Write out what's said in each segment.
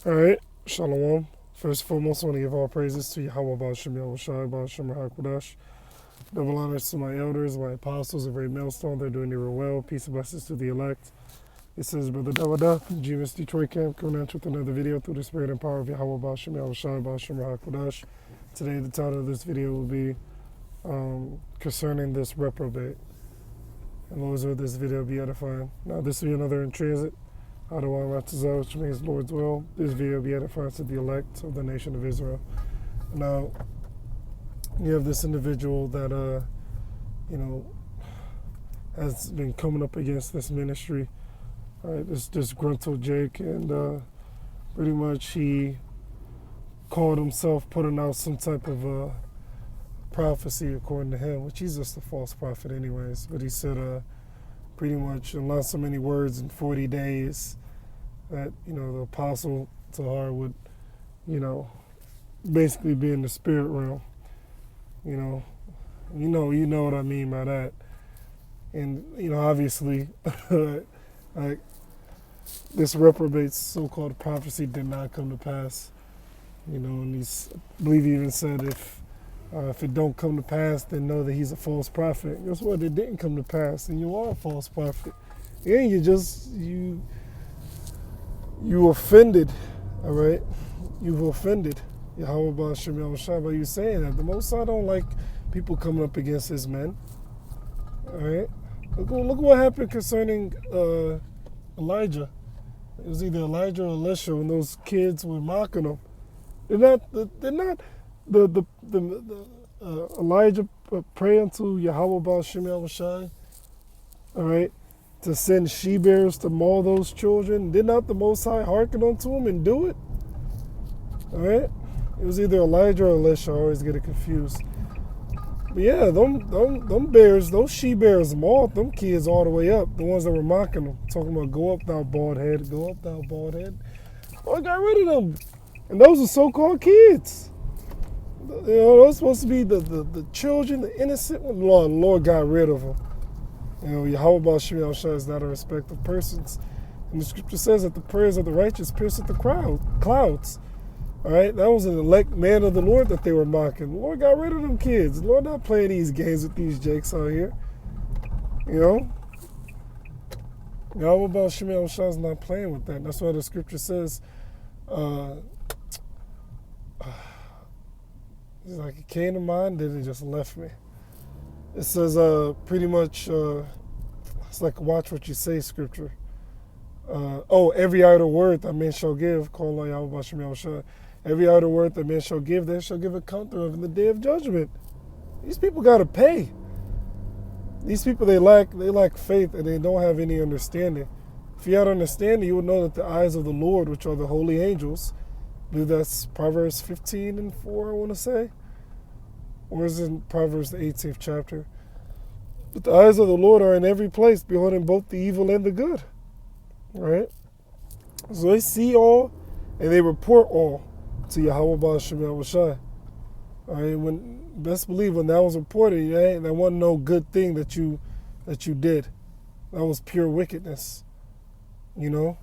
All right, Shalom. First and foremost, I want to give all praises to Yahweh Ba'ashem Yahushai Ba'ashem HaKodesh. Double honors to my elders, my apostles, a very millstone. They're doing their well. Peace and blessings to the elect. This is Brother Dawada from GMS Detroit Camp coming at you with another video through the spirit and power of Yahweh Ba'ashem Yahushai Ba'ashem HaKodesh. Today, the title of this video will be concerning this reprobate. And Lord's will this video be edifying. Now, this will be another in transit. Adonai Ratazah, which means Lord's will. This video will be edifying to the elect of the nation of Israel. Now, you have this individual that, has been coming up against this ministry. Right, this disgruntled Jake, and pretty much he called himself putting out some type of prophecy according to him, which he's just a false prophet anyways. But he said pretty much in not so many words in 40 days that, the apostle Tahar would, basically be in the spirit realm. You know what I mean by that. And, obviously, like, this reprobate's so-called prophecy did not come to pass. And I believe he even said if it don't come to pass, then know that he's a false prophet. Guess what? It didn't come to pass, and you are a false prophet. And you offended, all right? You've offended Yahweh Ba'ashem Yahushua by you saying that. The Most High don't like people coming up against his men, all right? Look what happened concerning Elijah. It was either Elijah or Elisha when those kids were mocking him. Elijah pray unto Yahweh Ba'ashem Yahushua, all right, to send she-bears to maul those children. Did not the Most High hearken unto him and do it? All right? It was either Elijah or Elisha. I always get it confused. But yeah, them bears, those she-bears mauled them kids all the way up. The ones that were mocking them. Talking about, go up thou bald head, go up thou bald head. Oh, I got rid of them. And those are so-called kids. Those supposed to be the children, the innocent ones. Lord got rid of them. Yahweh Ba'ashem Yahushua is not a respect of persons. And the scripture says that the prayers of the righteous pierceth the clouds. All right? That was an elect man of the Lord that they were mocking. The Lord got rid of them kids. The Lord not playing these games with these jakes out here. Yahweh Ba'ashem Yahushua is not playing with that. That's why the scripture says, it's like it came to mind, then it just left me. It says pretty much, it's like watch what you say scripture. Every idle word that man shall give, call on Yahweh Ba'ashem Yahushua. Every idle word that man shall give, they shall give account thereof in the day of judgment. These people got to pay. These people, they lack faith and they don't have any understanding. If you had understanding, you would know that the eyes of the Lord, which are the holy angels, I believe that's Proverbs 15:4, I want to say. Or is it in Proverbs the 18th chapter? But the eyes of the Lord are in every place, beholding both the evil and the good. Right? So they see all and they report all to Yahweh Ba'ashem Yahushua. All right, best believe when that was reported, that wasn't no good thing that you did. That was pure wickedness. And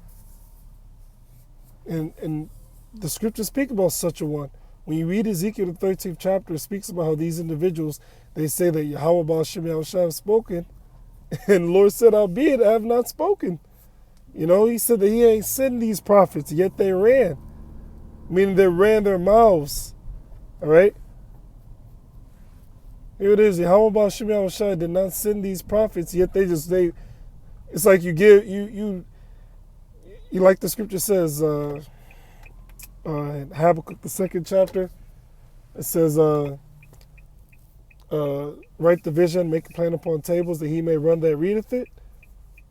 the scriptures speak about such a one. When you read Ezekiel the 13th chapter, it speaks about how these individuals, they say that Yahweh Ba'ashem Yahushua have spoken, and the Lord said, albeit I have not spoken. He said that he ain't sent these prophets, yet they ran. Meaning they ran their mouths. All right? Here it is. Yahweh Ba'ashem Yahushua did not send these prophets, yet it's like you like the scripture says, in Habakkuk, the 2nd chapter, it says, write the vision, make a plan upon tables, that he may run that readeth it.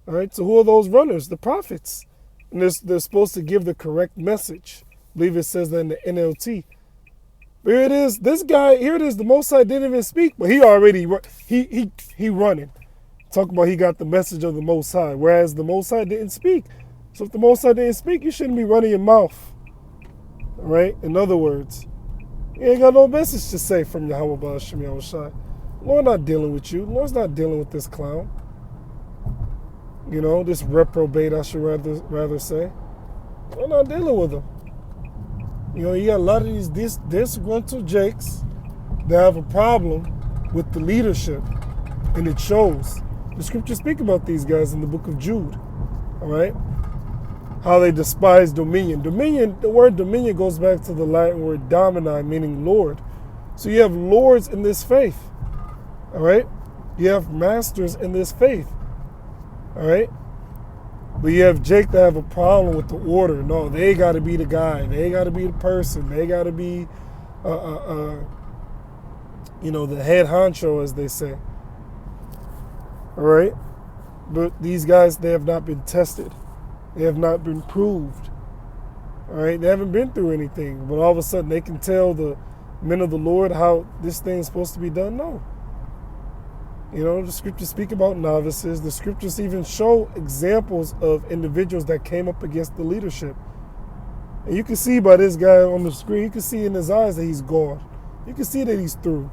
All right, so who are those runners? The prophets. And they're supposed to give the correct message. I believe it says that in the NLT. But here it is, this guy, here it is, the Most High didn't even speak, but he already, he running. Talking about he got the message of the Most High, whereas the Most High didn't speak. So if the Most High didn't speak, you shouldn't be running your mouth. Right? In other words, you ain't got no message to say from Yahweh Ba'ashem Yahushua. Lord not dealing with you. Lord's not dealing with this clown. This reprobate, I should rather say. Lord not dealing with him. You know, you got a lot of these disgruntled jakes that have a problem with the leadership, and it shows. The scriptures speak about these guys in the book of Jude, all right? How they despise dominion. Dominion, the word dominion goes back to the Latin word domini, meaning Lord. So you have lords in this faith, all right? You have masters in this faith, all right? But you have Jake that have a problem with the order. No, they got to be the guy. They got to be the person. They got to be, you know, the head honcho, as they say. All right? But these guys, they have not been tested. They have not been proved. All right? They haven't been through anything. But all of a sudden, they can tell the men of the Lord how this thing is supposed to be done? No. You know, the scriptures speak about novices. The scriptures even show examples of individuals that came up against the leadership. And you can see by this guy on the screen, you can see in his eyes that he's gone. You can see that he's through.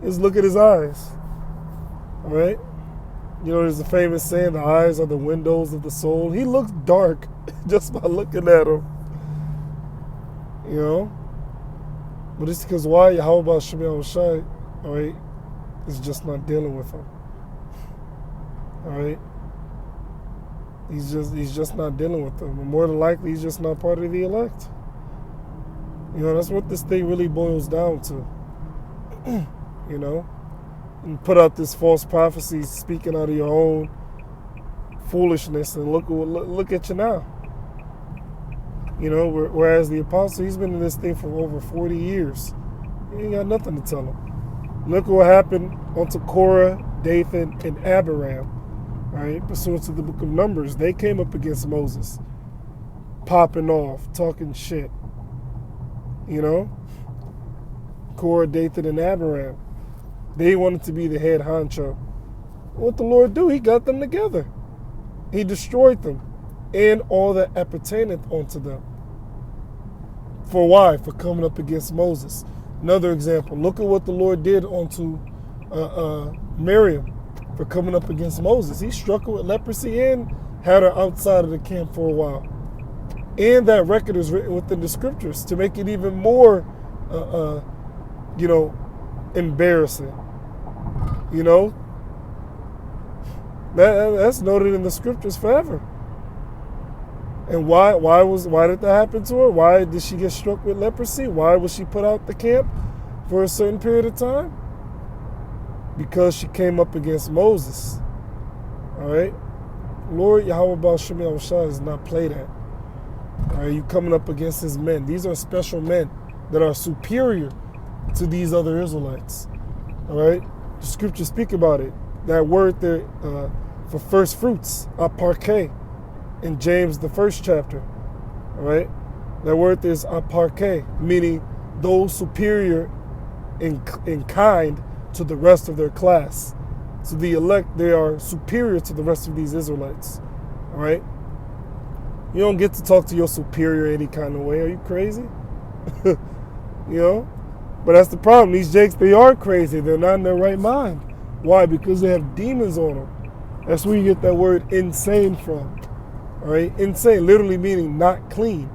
Just look at his eyes. All right? You know, there's a famous saying, the eyes are the windows of the soul. He looks dark just by looking at him. You know? But it's because why? How about Shemel Shai? All right? Is just not dealing with him. All right? He's just not dealing with them. And more than likely, he's just not part of the elect. You know, that's what this thing really boils down to. You know? And put out this false prophecy speaking out of your own foolishness, and look at you now. You know, whereas the apostle, he's been in this thing for over 40 years. He ain't got nothing to tell him. Look what happened unto Korah, Dathan, and Abiram, right? Pursuant to the book of Numbers. They came up against Moses, popping off, talking shit. You know? Korah, Dathan, and Abiram. They wanted to be the head honcho. What the Lord do? He got them together. He destroyed them and all that appertaineth unto them. For why? For coming up against Moses. Another example, look at what the Lord did unto Miriam for coming up against Moses. He struck her with leprosy and had her outside of the camp for a while. And that record is written within the scriptures to make it even more, you know, embarrassing. You know, that's noted in the scriptures forever. And why did that happen to her? Why did she get struck with leprosy? Why was she put out the camp for a certain period of time? Because she came up against Moses. All right? Lord Yahweh Baal Shemel Shai does not play that. All right? You coming up against his men. These are special men that are superior to these other Israelites. All right? The scriptures speak about it. That word there for first fruits, aparke, in James, the first chapter, all right? That word is aparke, meaning those superior in kind to the rest of their class. So the elect, they are superior to the rest of these Israelites, all right? You don't get to talk to your superior any kind of way. Are you crazy? You know? But that's the problem. These jakes, they are crazy. They're not in their right mind. Why? Because they have demons on them. That's where you get that word insane from. All right, insane, literally meaning not clean.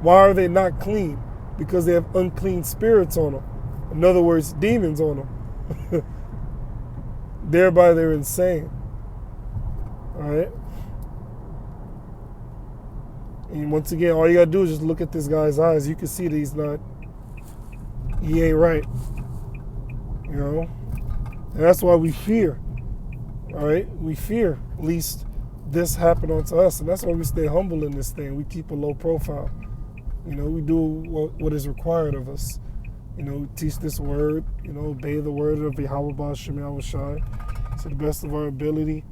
Why are they not clean? Because they have unclean spirits on them. In other words, demons on them. Thereby, they're insane. All right. And once again, all you gotta do is just look at this guy's eyes. You can see that he ain't right. You know, and that's why we fear. All right, we fear, least this happened onto us, and that's why we stay humble in this thing. We keep a low profile. You know, we do what is required of us. You know, we teach this word, you know, obey the word of Yahweh Baal Shemel Shai to the best of our ability.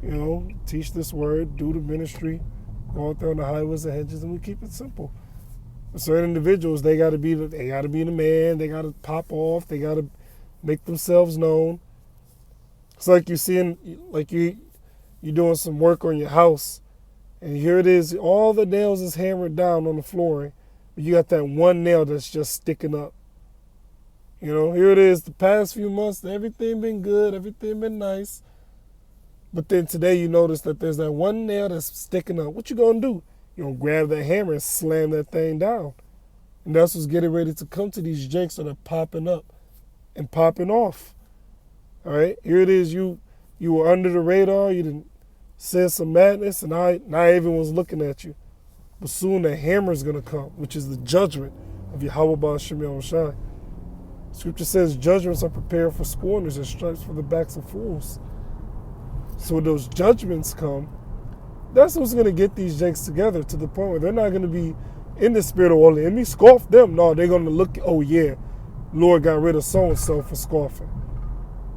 You know, teach this word, do the ministry, go out there on the highways and hedges, and we keep it simple. For certain individuals, they gotta be the man, they gotta pop off, they gotta make themselves known. It's like you're doing some work on your house, and here it is, all the nails is hammered down on the flooring, but you got that one nail that's just sticking up. You know, here it is, the past few months, everything been good, everything been nice, but then today you notice that there's that one nail that's sticking up. What you gonna do? You're gonna grab that hammer and slam that thing down. And that's what's getting ready to come to these janks that are popping up and popping off. All right, here it is. You were under the radar. You didn't say some madness, and now everyone's looking at you. But soon the hammer is going to come, which is the judgment of Yahweh Ba'ashem Yahushai. Scripture says judgments are prepared for scorners and stripes for the backs of fools. So when those judgments come, that's what's going to get these jakes together to the point where they're not going to be in the spirit of, well, let me scoff them. No, they're going to look, oh yeah, Lord got rid of so-and-so for scoffing.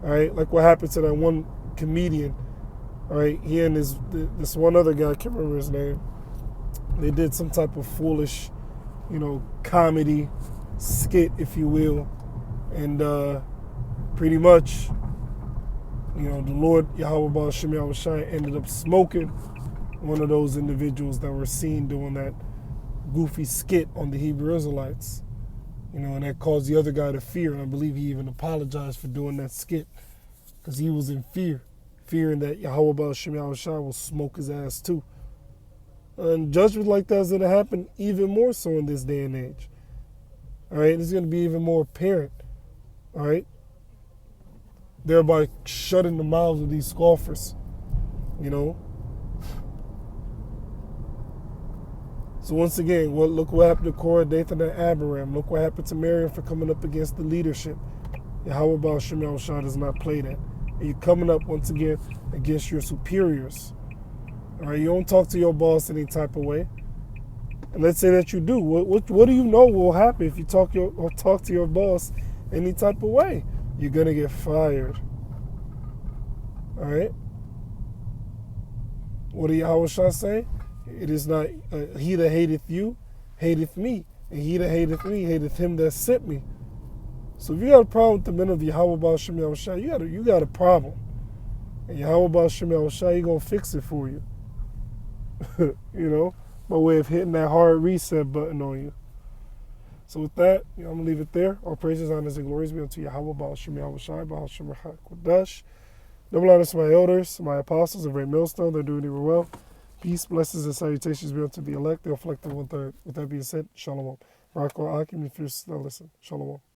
All right, like what happened to that one comedian. All right, he and this one other guy, I can't remember his name. They did some type of foolish, comedy skit, if you will. And pretty much, the Lord Yahweh Ba'ashem Yahushai ended up smoking one of those individuals that were seen doing that goofy skit on the Hebrew Israelites. And that caused the other guy to fear. And I believe he even apologized for doing that skit because he was in fear, fearing that Yahweh Ba'ashem Yahushai will smoke his ass too. And judgment like that is going to happen even more so in this day and age. All right, it's going to be even more apparent. All right, thereby shutting the mouths of these scoffers. So once again, look what happened to Korah, Dathan, and Abiram. Look what happened to Miriam for coming up against the leadership. Yahweh Ba'ashem Yahushai does not play that. And you're coming up once again against your superiors. All right, you don't talk to your boss any type of way. And let's say that you do. What do you know will happen if you talk to your boss any type of way? You're gonna get fired. All right. What did Yahushua say? It is not he that hateth you, hateth me, and he that hateth me, hateth him that sent me. So if you got a problem with the men of Yahweh Ba'ashem Yahushai, you got a problem. And Yahweh Ba'ashem Yahushai, he gonna fix it for you. By way of hitting that hard reset button on you. So with that, I'm going to leave it there. All praises, honors, and glories be unto Yahweh, Ba'ashem Yahushai, Ba'ashem Kodash. Double honors to my elders, my apostles, and great millstone. They're doing even well. Peace, blessings, and salutations be unto the elect. They'll reflect the 1/3. With that being said, Shalom. Rock or Akim, if you're still listening. Shalom.